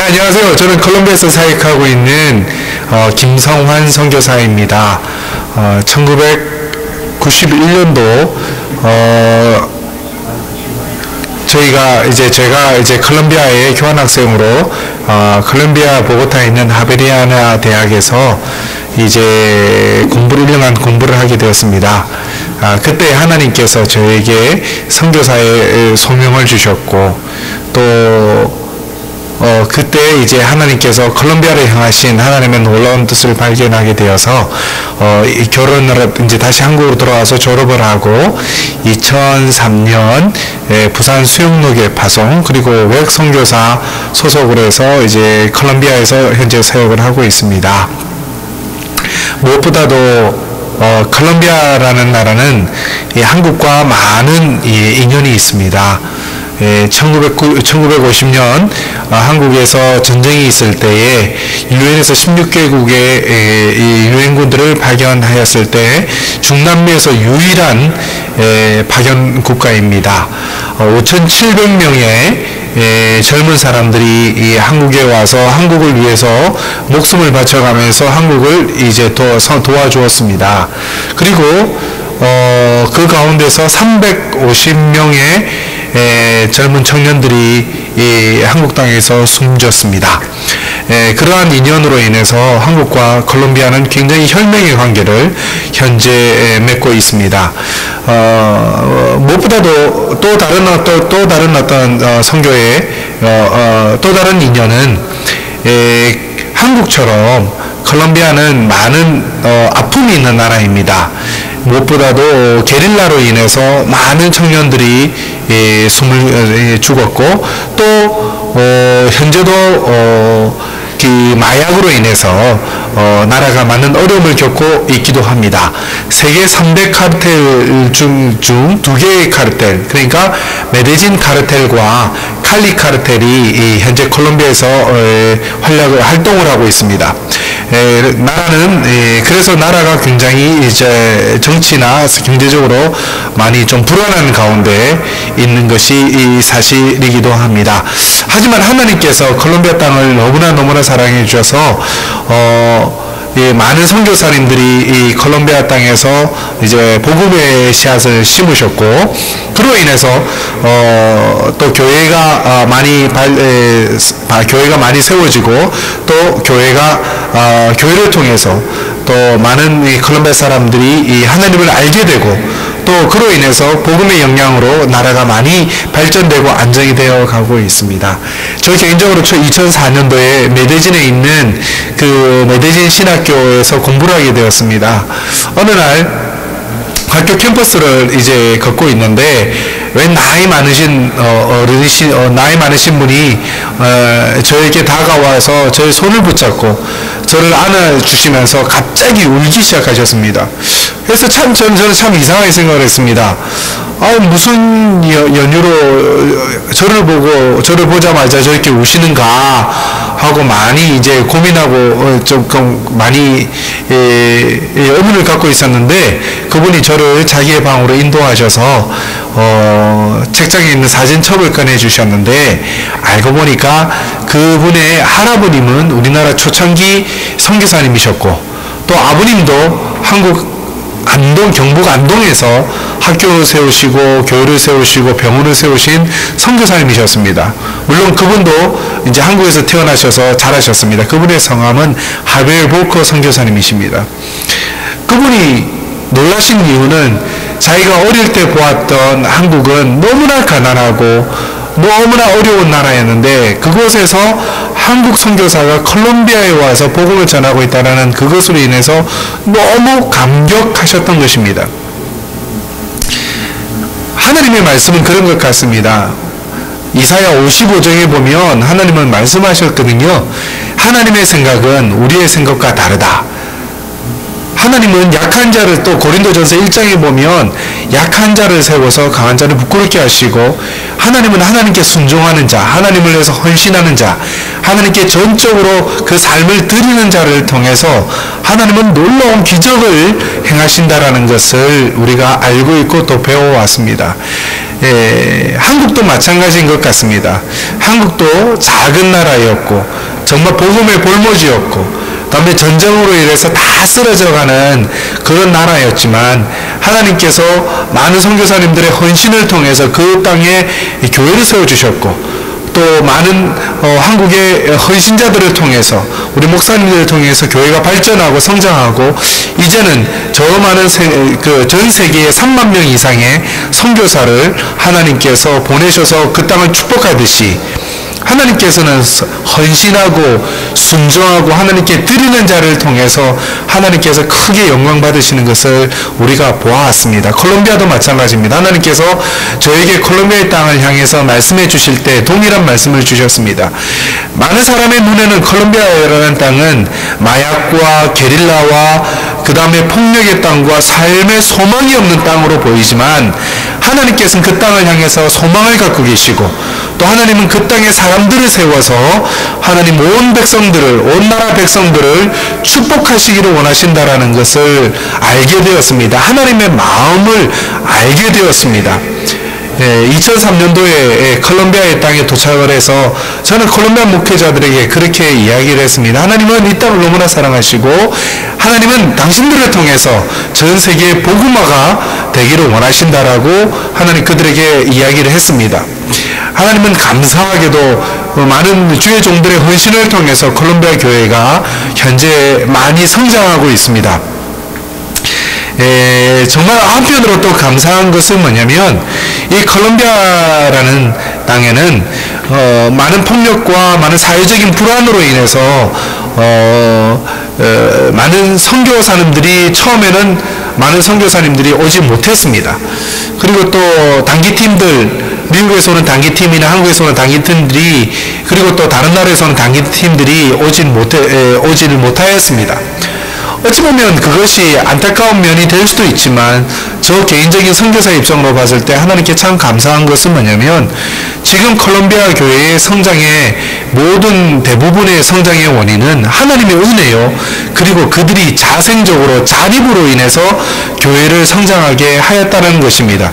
안녕하세요. 저는 콜롬비아에서 사역하고 있는 김성환 선교사입니다. 1991년도 제가 콜롬비아에 교환학생으로 콜롬비아 보고타에 있는 하베리아나 대학에서 이제 1년간 공부를 하게 되었습니다. 그때 하나님께서 저에게 선교사의 소명을 주셨고 또 그때 이제 하나님께서 콜롬비아를 향하신 하나님의 놀라운 뜻을 발견하게 되어서 결혼을 이제 다시 한국으로 돌아와서 졸업을 하고 2003년 부산 수영로교회 파송 그리고 외국 선교사 소속으로 해서 이제 콜롬비아에서 현재 사역을 하고 있습니다. 무엇보다도 콜롬비아라는 나라는 한국과 많은 인연이 있습니다. 1950년 한국에서 전쟁이 있을 때에 유엔에서 16개국의 유엔군들을 파견하였을 때 중남미에서 유일한 파견 국가입니다. 5,700명의 젊은 사람들이 한국에 와서 한국을 위해서 목숨을 바쳐가면서 한국을 이제 도와주었습니다. 그리고 그 가운데서 350명의 젊은 청년들이 한국 땅에서 숨졌습니다. 그러한 인연으로 인해서 한국과 콜롬비아는 굉장히 혈맹의 관계를 현재 맺고 있습니다. 무엇보다도 또 다른 어떤 선교의 또 다른 인연은 한국처럼 콜롬비아는 많은 아픔이 있는 나라입니다. 무엇보다도 게릴라로 인해서 많은 청년들이 숨을 죽었고 또 현재도 마약으로 인해서 나라가 많은 어려움을 겪고 있기도 합니다. 세계 3대 카르텔 중 2개의 카르텔, 그러니까 메데진 카르텔과 칼리 카르텔이 현재 콜롬비아에서 활동을 하고 있습니다. 그래서 나라가 굉장히 이제 정치나 경제적으로 많이 좀 불안한 가운데 있는 것이 사실이기도 합니다. 하지만 하나님께서 콜롬비아 땅을 너무나 사랑해 주셔서 많은 선교사님들이 이 콜롬비아 땅에서 이제 복음의 씨앗을 심으셨고 그로 인해서 또 교회가 많이 세워지고 또 교회를 통해서 또 많은 이 콜롬비아 사람들이 이 하나님을 알게 되고 또 그로 인해서 복음의 영향으로 나라가 많이 발전되고 안정이 되어 가고 있습니다. 저 개인적으로 2004년도에 메데진에 있는 그 메데진 신학교에서 공부를 하게 되었습니다. 어느 날 학교 캠퍼스를 이제 걷고 있는데 웬 나이 많으신 분이 저에게 다가와서 저의 손을 붙잡고 저를 안아주시면서 갑자기 울기 시작하셨습니다. 그래서 저는 참 이상하게 생각을 했습니다. 무슨 연유로 저를 보자마자 저렇게 우시는가 하고 많이 이제 고민하고 조금 많이 의문을 갖고 있었는데 그분이 저를 자기의 방으로 인도하셔서 책장에 있는 사진첩을 꺼내 주셨는데 알고 보니까 그분의 할아버님은 우리나라 초창기 선교사님이셨고 또 아버님도 경북 안동에서 학교를 세우시고 교회를 세우시고 병원을 세우신 선교사님이셨습니다. 물론 그분도 이제 한국에서 태어나셔서 잘하셨습니다. 그분의 성함은 하벨 볼커 선교사님이십니다. 그분이 놀라신 이유는 자기가 어릴 때 보았던 한국은 너무나 가난하고 너무나 어려운 나라였는데 그곳에서 한국 선교사가 콜롬비아에 와서 복음을 전하고 있다는 그것으로 인해서 너무 감격하셨던 것입니다. 하나님의 말씀은 그런 것 같습니다. 이사야 55장에 보면 하나님은 말씀하셨거든요. 하나님의 생각은 우리의 생각과 다르다. 하나님은 약한 자를 또 고린도전서 1장에 보면 약한 자를 세워서 강한 자를 부끄럽게 하시고 하나님은 하나님께 순종하는 자, 하나님을 위해서 헌신하는 자, 하나님께 전적으로 그 삶을 드리는 자를 통해서 하나님은 놀라운 기적을 행하신다라는 것을 우리가 알고 있고 또 배워왔습니다. 한국도 마찬가지인 것 같습니다. 한국도 작은 나라였고 정말 복음의 볼모지였고 그다음에 전쟁으로 인해서 다 쓰러져가는 그런 나라였지만 하나님께서 많은 선교사님들의 헌신을 통해서 그 땅에 교회를 세워주셨고 또 많은 한국의 헌신자들을 통해서 우리 목사님들을 통해서 교회가 발전하고 성장하고 이제는 저 많은 전 세계에 3만 명 이상의 선교사를 하나님께서 보내셔서 그 땅을 축복하듯이 하나님께서는 헌신하고 순종하고 하나님께 드리는 자를 통해서 하나님께서 크게 영광 받으시는 것을 우리가 보아왔습니다. 콜롬비아도 마찬가지입니다. 하나님께서 저에게 콜롬비아의 땅을 향해서 말씀해 주실 때 동일한 말씀을 주셨습니다. 많은 사람의 눈에는 콜롬비아라는 땅은 마약과 게릴라와 그 다음에 폭력의 땅과 삶의 소망이 없는 땅으로 보이지만 하나님께서는 그 땅을 향해서 소망을 갖고 계시고 또 하나님은 그 땅에 사람들을 세워서 하나님 온 백성들을 온 나라 백성들을 축복하시기를 원하신다라는 것을 알게 되었습니다. 하나님의 마음을 알게 되었습니다. 2003년도에 콜롬비아의 땅에 도착을 해서 저는 콜롬비아 목회자들에게 그렇게 이야기를 했습니다. 하나님은 이 땅을 너무나 사랑하시고 하나님은 당신들을 통해서 전 세계의 복음화가 되기를 원하신다라고 하나님 그들에게 이야기를 했습니다. 하나님은 감사하게도 많은 주의 종들의 헌신을 통해서 콜롬비아 교회가 현재 많이 성장하고 있습니다. 정말 한편으로 또 감사한 것은 뭐냐면 이 콜롬비아라는 땅에는 많은 폭력과 많은 사회적인 불안으로 인해서 많은 선교사님들이 처음에는 많은 선교사님들이 오지 못했습니다. 그리고 또 단기팀들 미국에서는 단기팀이나 한국에서는 단기팀들이 그리고 또 다른 나라에서는 단기팀들이 오지를 못하였습니다. 어찌 보면 그것이 안타까운 면이 될 수도 있지만 저 개인적인 선교사 입장으로 봤을 때 하나님께 참 감사한 것은 뭐냐면 지금 콜롬비아 교회의 성장의 모든 대부분의 성장의 원인은 하나님의 은혜요. 그리고 그들이 자생적으로 자립으로 인해서 교회를 성장하게 하였다는 것입니다.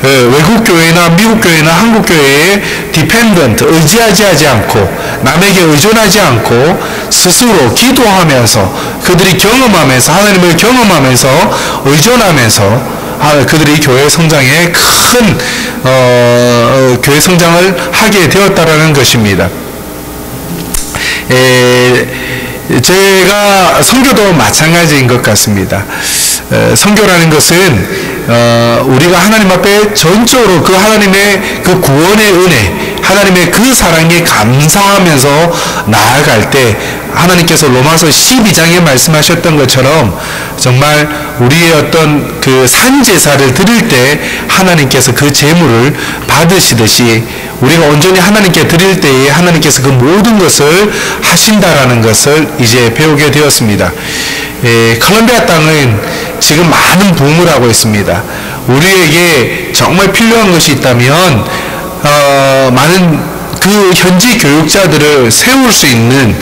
외국 교회나 미국 교회나 한국 교회에 디펜던트 의지하지 않고 남에게 의존하지 않고 스스로 기도하면서 그들이 경험하면서 하나님을 경험하면서 의존하면서 그들이 교회 성장에 큰 교회 성장을 하게 되었다라는 것입니다. 제가 선교도 마찬가지인 것 같습니다. 선교라는 것은 우리가 하나님 앞에 전적으로 그 하나님의 그 구원의 은혜 하나님의 그 사랑에 감사하면서 나아갈 때 하나님께서 로마서 12장에 말씀하셨던 것처럼 정말 우리의 어떤 그 산제사를 드릴 때 하나님께서 그 제물을 받으시듯이 우리가 온전히 하나님께 드릴 때에 하나님께서 그 모든 것을 하신다라는 것을 이제 배우게 되었습니다. 콜롬비아 땅은 지금 많은 부흥을 하고 있습니다. 우리에게 정말 필요한 것이 있다면 많은 그 현지 교육자들을 세울 수 있는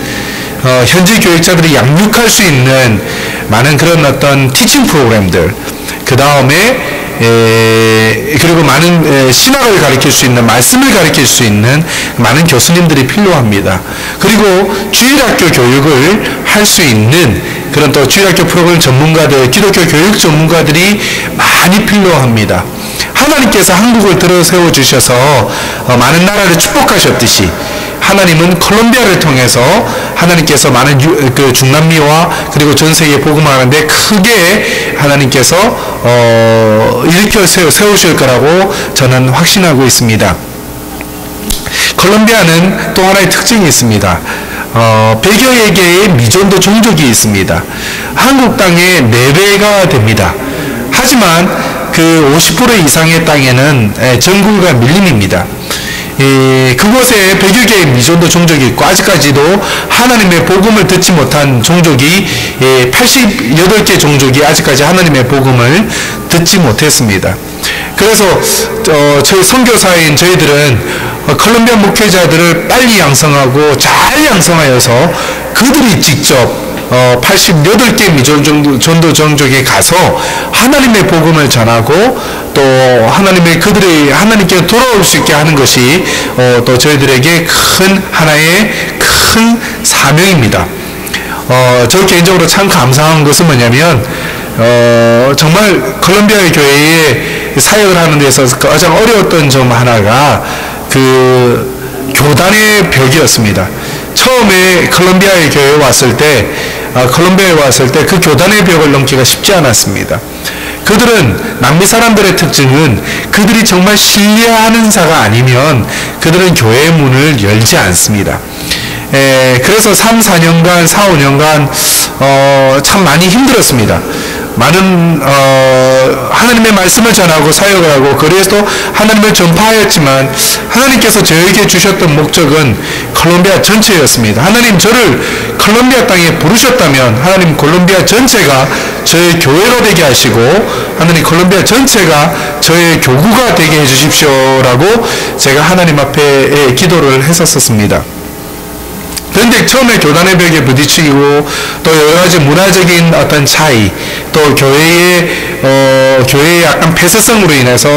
현지 교육자들이 양육할 수 있는 많은 그런 어떤 티칭 프로그램들 그 다음에 그리고 많은 신학을 가르칠 수 있는 말씀을 가르칠 수 있는 많은 교수님들이 필요합니다. 그리고 주일학교 교육을 할 수 있는 그런 또 주일학교 프로그램 전문가들 기독교 교육 전문가들이 많이 필요합니다. 하나님께서 한국을 들어 세워주셔서 많은 나라를 축복하셨듯이 하나님은 콜롬비아를 통해서 하나님께서 많은 그 중남미와 그리고 전 세계에 복음하는데 크게 하나님께서 일으켜 세우실 거라고 저는 확신하고 있습니다. 콜롬비아는 또 하나의 특징이 있습니다. 100여 개의 미전도 종족이 있습니다. 한국 땅의 4배가 됩니다. 하지만 그 50% 이상의 땅에는 전국과 밀림입니다. 그곳에 100여 개의 미전도 종족이 있고 아직까지도 하나님의 복음을 듣지 못한 종족이 88개 종족이 아직까지 하나님의 복음을 듣지 못했습니다. 그래서 저희 선교사인 저희들은 콜롬비아 목회자들을 빨리 양성하고 잘 양성하여서 그들이 직접 88개 미전도 종족에 가서 하나님의 복음을 전하고 또 그들이 하나님께 돌아올 수 있게 하는 것이 또 저희들에게 하나의 큰 사명입니다. 저 개인적으로 참 감사한 것은 뭐냐면 정말 콜롬비아의 교회에 사역을 하는 데서 가장 어려웠던 점 하나가 그 교단의 벽이었습니다. 처음에 콜롬비아에 왔을 때 그 교단의 벽을 넘기가 쉽지 않았습니다. 그들은 남미 사람들의 특징은 그들이 정말 신뢰하는 자가 아니면 그들은 교회의 문을 열지 않습니다. 그래서 3, 4년간, 4, 5년간 참 많이 힘들었습니다. 많은 하나님의 말씀을 전하고 사역을 하고 그래서 하나님을 전파하였지만 하나님께서 저에게 주셨던 목적은 콜롬비아 전체였습니다. 하나님 저를 콜롬비아 땅에 부르셨다면 하나님 콜롬비아 전체가 저의 교회가 되게 하시고 하나님 콜롬비아 전체가 저의 교구가 되게 해주십시오라고 제가 하나님 앞에 기도를 했었습니다. 그런데 처음에 교단의 벽에 부딪히고 또 여러가지 문화적인 어떤 차이 또 교회의 약간 폐쇄성으로 인해서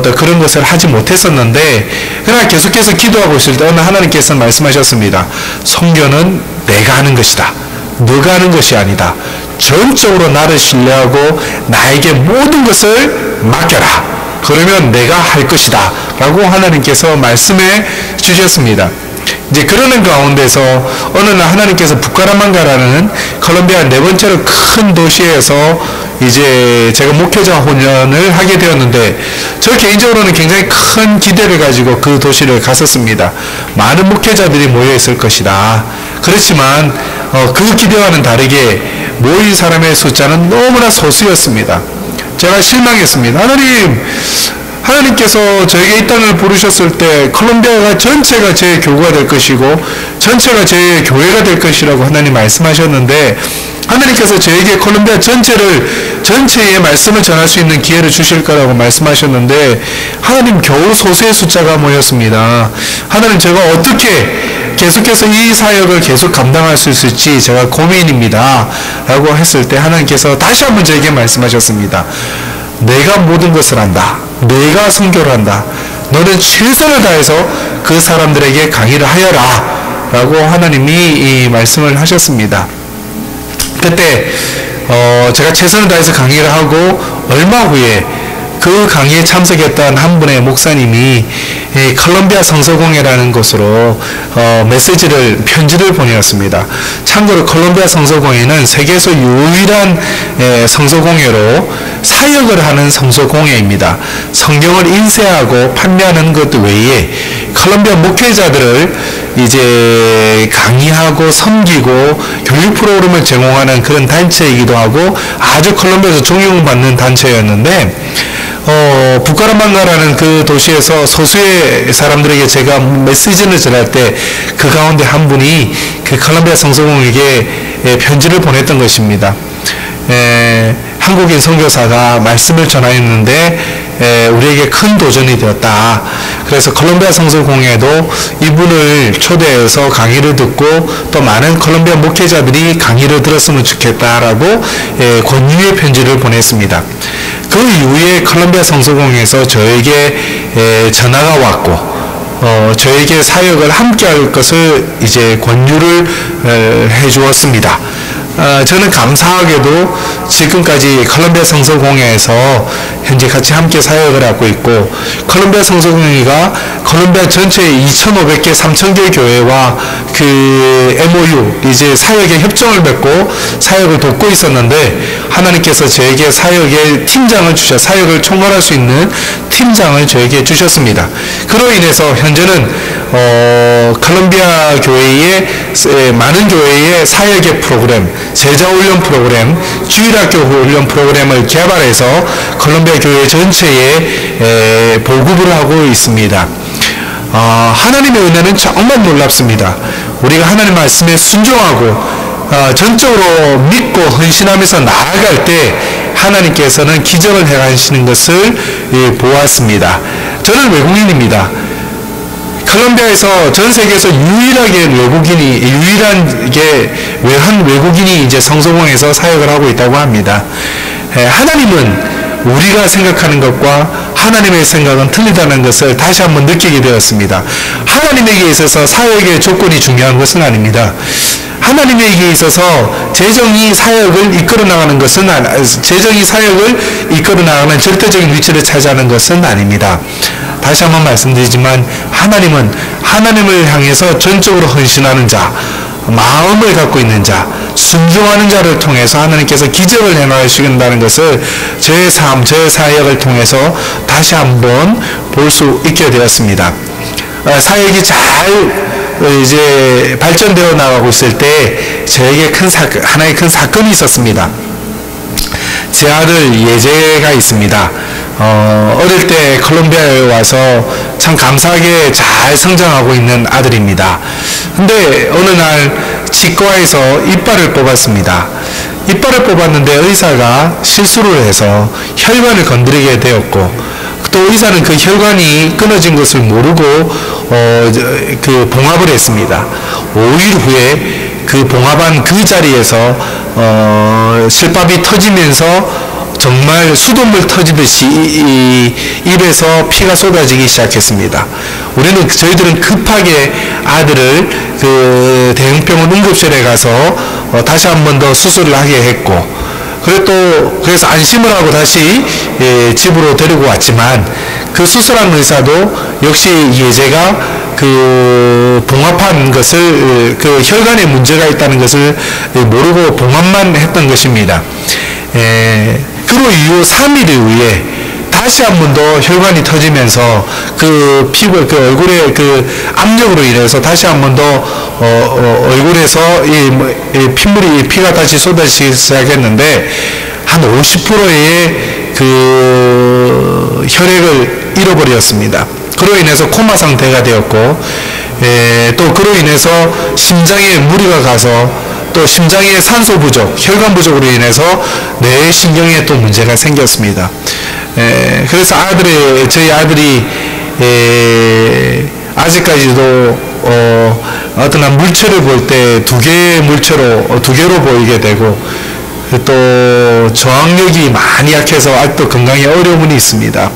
또 그런 것을 하지 못했었는데 그러나 계속해서 기도하고 있을 때 오늘 하나님께서 말씀하셨습니다. 선교는 내가 하는 것이다. 너가 하는 것이 아니다. 전적으로 나를 신뢰하고 나에게 모든 것을 맡겨라. 그러면 내가 할 것이다. 라고 하나님께서 말씀해 주셨습니다. 이제 그러는 가운데서 어느 날 하나님께서 부카라만가라는 콜롬비아 네 번째로 큰 도시에서 이제 제가 목회자 훈련을 하게 되었는데 저 개인적으로는 굉장히 큰 기대를 가지고 그 도시를 갔었습니다. 많은 목회자들이 모여 있을 것이다. 그렇지만 그 기대와는 다르게 모인 사람의 숫자는 너무나 소수였습니다. 제가 실망했습니다. 하나님께서 저에게 이 땅을 부르셨을 때 콜롬비아가 전체가 제 교구가 될 것이고 전체가 제 교회가 될 것이라고 하나님 말씀하셨는데 하나님께서 저에게 콜롬비아 전체의 말씀을 전할 수 있는 기회를 주실 거라고 말씀하셨는데 하나님 겨우 소수의 숫자가 모였습니다. 하나님 제가 어떻게 계속해서 이 사역을 계속 감당할 수 있을지 제가 고민입니다 라고 했을 때 하나님께서 다시 한번 저에게 말씀하셨습니다. 내가 모든 것을 한다. 내가 선교를 한다. 너는 최선을 다해서 그 사람들에게 강의를 하여라 라고 하나님이 말씀을 하셨습니다. 그때 제가 최선을 다해서 강의를 하고 얼마 후에 그 강의에 참석했던 한 분의 목사님이 콜롬비아 성서공회라는 곳으로 편지를 보내었습니다. 참고로 콜롬비아 성서공회는 세계에서 유일한 성서공회로 사역을 하는 성서공회입니다. 성경을 인쇄하고 판매하는 것 외에 콜롬비아 목회자들을 이제 강의하고 섬기고 교육 프로그램을 제공하는 그런 단체이기도 하고 아주 콜롬비아에서 존경받는 단체였는데 부카라만가라는 그 도시에서 소수의 사람들에게 제가 메시지를 전할 때 그 가운데 한 분이 그 콜롬비아 성서공회에게 편지를 보냈던 것입니다. 한국인 선교사가 말씀을 전하였는데 우리에게 큰 도전이 되었다. 그래서 콜롬비아 성서공회도 이분을 초대해서 강의를 듣고 또 많은 콜롬비아 목회자들이 강의를 들었으면 좋겠다라고 권유의 편지를 보냈습니다. 그 이후에 콜롬비아 성서공회에서 저에게 전화가 왔고 저에게 사역을 함께 할 것을 이제 권유를 해 주었습니다. 저는 감사하게도 지금까지 콜롬비아 성서공회에서 현재 같이 함께 사역을 하고 있고 콜롬비아 성서공회가 콜롬비아 전체 2,500개, 3,000개 교회와 그 MOU 이제 사역의 협정을 맺고 사역을 돕고 있었는데 하나님께서 저에게 사역의 팀장을 사역을 총괄할 수 있는 팀장을 저에게 주셨습니다. 그로 인해서 현재는 콜롬비아 교회의 많은 교회의 사역의 프로그램, 제자훈련 프로그램, 주일학교 훈련 프로그램을 개발해서 콜롬비아 교회 전체에 보급을 하고 있습니다. 하나님의 은혜는 정말 놀랍습니다. 우리가 하나님 말씀에 순종하고 전적으로 믿고 헌신하면서 나아갈 때 하나님께서는 기적을 행하시는 것을 보았습니다. 저는 외국인입니다. 콜롬비아에서 전 세계에서 유일하게 한 외국인이 이제 성소공에서 사역을 하고 있다고 합니다. 하나님은 우리가 생각하는 것과 하나님의 생각은 틀리다는 것을 다시 한번 느끼게 되었습니다. 하나님에게 있어서 사역의 조건이 중요한 것은 아닙니다. 하나님에게 있어서 재정이 사역을 이끌어 나가는 것은 재정이 사역을 이끌어 나가는 절대적인 위치를 차지하는 것은 아닙니다. 다시 한번 말씀드리지만 하나님은 하나님을 향해서 전적으로 헌신하는 자, 마음을 갖고 있는 자, 순종하는 자를 통해서 하나님께서 기적을 행하시겠다는 것을 저의 삶, 저의 사역을 통해서 다시 한번 볼 수 있게 되었습니다. 사역이 잘 이제 발전되어 나가고 있을 때 저에게 하나의 큰 사건이 있었습니다. 제 아들 예재가 있습니다. 어릴 때 콜롬비아에 와서 참 감사하게 잘 성장하고 있는 아들입니다. 근데 어느 날 치과에서 이빨을 뽑았습니다. 이빨을 뽑았는데 의사가 실수를 해서 혈관을 건드리게 되었고, 또 의사는 그 혈관이 끊어진 것을 모르고 그 봉합을 했습니다. 5일 후에 그 봉합한 그 자리에서 실밥이 터지면서 정말 수돗물 터지듯이 입에서 피가 쏟아지기 시작했습니다. 저희들은 급하게 아들을 그 대형병원 응급실에 가서 다시 한 번 더 수술을 하게 했고, 그래서 안심을 하고 다시 집으로 데리고 왔지만, 그 수술한 의사도 역시 예제가 그 봉합한 것을, 그 혈관에 문제가 있다는 것을 모르고 봉합만 했던 것입니다. 그로 이후 3일 후에 다시 한 번 더 혈관이 터지면서 그 피부, 그 얼굴에 그 압력으로 인해서 다시 한 번 더 얼굴에서 피가 다시 쏟아지기 시작했는데, 한 50%의 그 혈액을 잃어버렸습니다. 그로 인해서 코마 상태가 되었고, 또 그로 인해서 심장에 무리가 가서 또 심장의 산소 부족, 혈관 부족으로 인해서 뇌신경에 또 문제가 생겼습니다. 그래서 저희 아들이 아직까지도 어떤 한 물체를 볼 때 두 개로 보이게 되고, 또 저항력이 많이 약해서 아직도 건강에 어려움이 있습니다.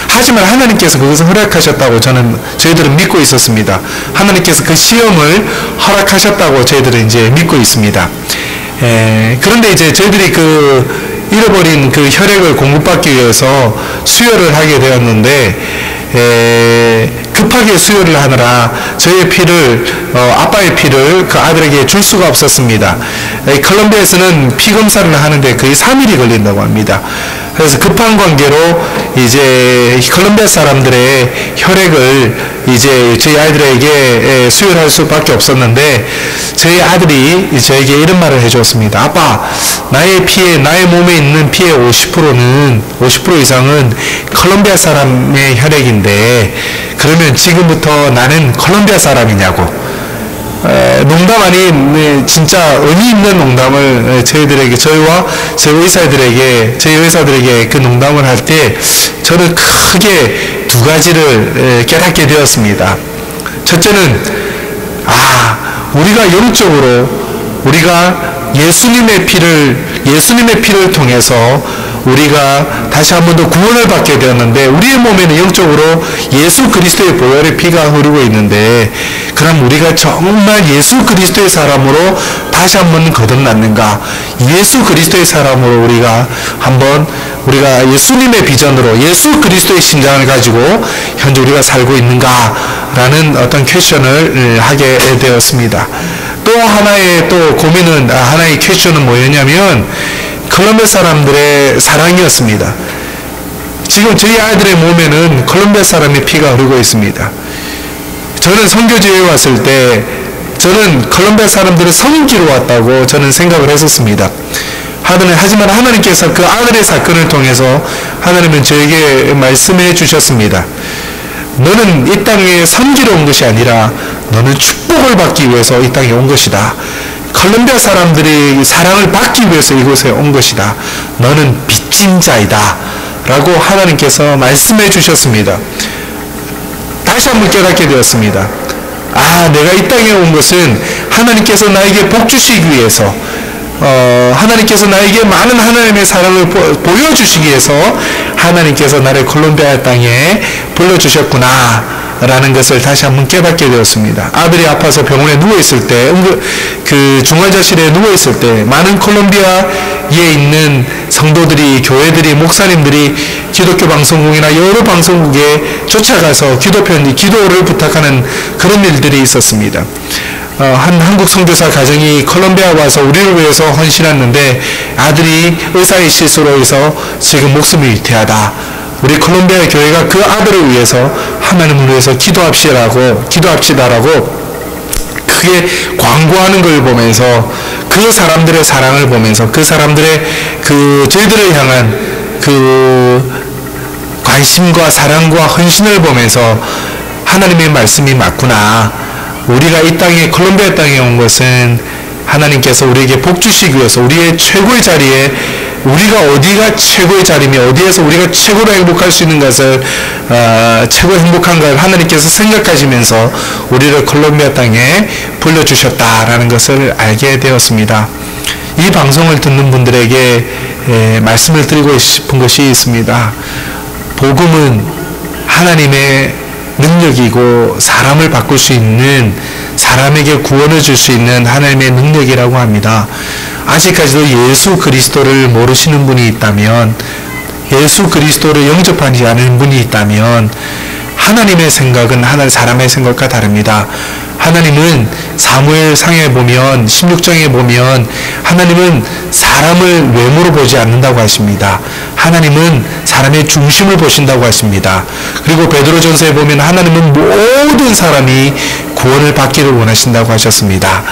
하지만 하나님께서 그것을 허락하셨다고 저희들은 믿고 있었습니다. 하나님께서 그 시험을 허락하셨다고 저희들은 이제 믿고 있습니다. 그런데 이제 저희들이 잃어버린 그 혈액을 공급받기 위해서 수혈을 하게 되었는데, 급하게 수혈을 하느라 저의 아빠의 피를 그 아들에게 줄 수가 없었습니다. 콜롬비아에서는 피 검사를 하는데 거의 3일이 걸린다고 합니다. 그래서 급한 관계로 이제 콜롬비아 사람들의 혈액을 이제 저희 아이들에게 수혈할 수밖에 없었는데, 저희 아들이 저에게 이런 말을 해줬습니다. 아빠, 나의 몸에 있는 피의 50% 이상은 콜롬비아 사람의 혈액인데, 그러면 지금부터 나는 콜롬비아 사람이냐고. 농담 아닌 진짜 의미 있는 농담을 저희들에게, 저희 의사들에게 그 농담을 할 때 저는 크게 두 가지를 깨닫게 되었습니다. 첫째는 우리가 영적으로 예수님의 피를 통해서 우리가 다시 한 번 더 구원을 받게 되었는데, 우리의 몸에는 영적으로 예수 그리스도의 보혈의 피가 흐르고 있는데, 그럼 우리가 정말 예수 그리스도의 사람으로 다시 한 번 거듭났는가? 예수 그리스도의 사람으로 우리가 예수님의 비전으로 예수 그리스도의 신장을 가지고 현재 우리가 살고 있는가라는 어떤 퀘션을 하게 되었습니다. 또 하나의 고민은, 하나의 퀘션은 뭐였냐면 콜롬비아 사람들의 사랑이었습니다. 지금 저희 아이들의 몸에는 콜롬비아 사람의 피가 흐르고 있습니다. 저는 선교지에 왔을 때 저는 콜롬비아 사람들을 섬기러 왔다고 저는 생각을 했었습니다. 하지만 하나님께서 그 아들의 사건을 통해서 하나님은 저에게 말씀해 주셨습니다. 너는 이 땅에 섬기러 온 것이 아니라 너는 축복을 받기 위해서 이 땅에 온 것이다. 콜롬비아 사람들이 사랑을 받기 위해서 이곳에 온 것이다. 너는 빚진 자이다 라고 하나님께서 말씀해 주셨습니다. 다시 한번 깨닫게 되었습니다. 내가 이 땅에 온 것은 하나님께서 나에게 복 주시기 위해서, 하나님께서 나에게 많은 하나님의 사랑을 보여주시기 위해서 하나님께서 나를 콜롬비아 땅에 불러주셨구나 라는 것을 다시 한번 깨닫게 되었습니다. 아들이 아파서 병원에 누워있을 때, 그 중환자실에 누워있을 때 많은 콜롬비아에 있는 성도들이, 교회들이, 목사님들이 기독교 방송국이나 여러 방송국에 쫓아가서 기도를 부탁하는 그런 일들이 있었습니다. 한 한국 선교사 가정이 콜롬비아 와서 우리를 위해서 헌신했는데 아들이 의사의 실수로 해서 지금 목숨이 위태하다. 우리 콜롬비아 교회가 그 아들을 위해서 하나님을 위해서 기도합시다라고 크게 광고하는 걸 보면서 그 사람들의 사랑을 보면서 그 사람들의 그 저희들을 향한 그 관심과 사랑과 헌신을 보면서 하나님의 말씀이 맞구나. 우리가 이 땅에 콜롬비아 땅에 온 것은 하나님께서 우리에게 복 주시기 위해서 우리의 최고의 자리에 우리가 어디가 최고의 자리며 어디에서 우리가 최고로 행복할 수 있는 것을 최고 행복한 걸 하나님께서 생각하시면서 우리를 콜롬비아 땅에 불러주셨다라는 것을 알게 되었습니다. 이 방송을 듣는 분들에게 말씀을 드리고 싶은 것이 있습니다. 복음은 하나님의 능력이고 사람을 바꿀 수 있는, 사람에게 구원을 줄 수 있는 하나님의 능력이라고 합니다. 아직까지도 예수 그리스도를 모르시는 분이 있다면, 예수 그리스도를 영접하지 않은 분이 있다면 하나님의 생각은 사람의 생각과 다릅니다. 하나님은 사무엘상에 보면 16장에 보면 하나님은 사람을 외모로 보지 않는다고 하십니다. 하나님은 사람의 중심을 보신다고 하십니다. 그리고 베드로전서에 보면 하나님은 모든 사람이 구원을 받기를 원하신다고 하셨습니다.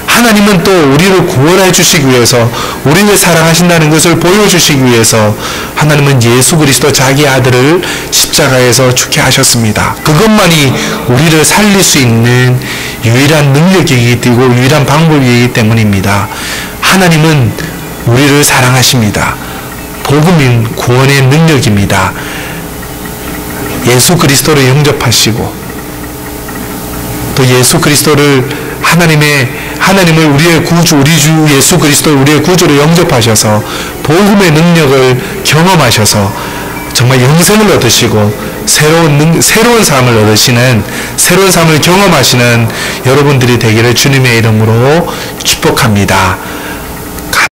하나님은 또 우리를 구원해 주시기 위해서, 우리를 사랑하신다는 것을 보여주시기 위해서 하나님은 예수 그리스도 자기 아들을 십자가에서 죽게 하셨습니다. 그것만이 우리를 살릴 수 있는 유일한 능력이고 유일한 방법이기 때문입니다. 하나님은 우리를 사랑하십니다. 복음인 구원의 능력입니다. 예수 그리스도를 영접하시고 또 예수 그리스도를 하나님을 우리의 구주, 우리 주 예수 그리스도를 우리의 구주로 영접하셔서 복음의 능력을 경험하셔서 정말 영생을 얻으시고 새로운 삶을 얻으시는, 새로운 삶을 경험하시는 여러분들이 되기를 주님의 이름으로 축복합니다.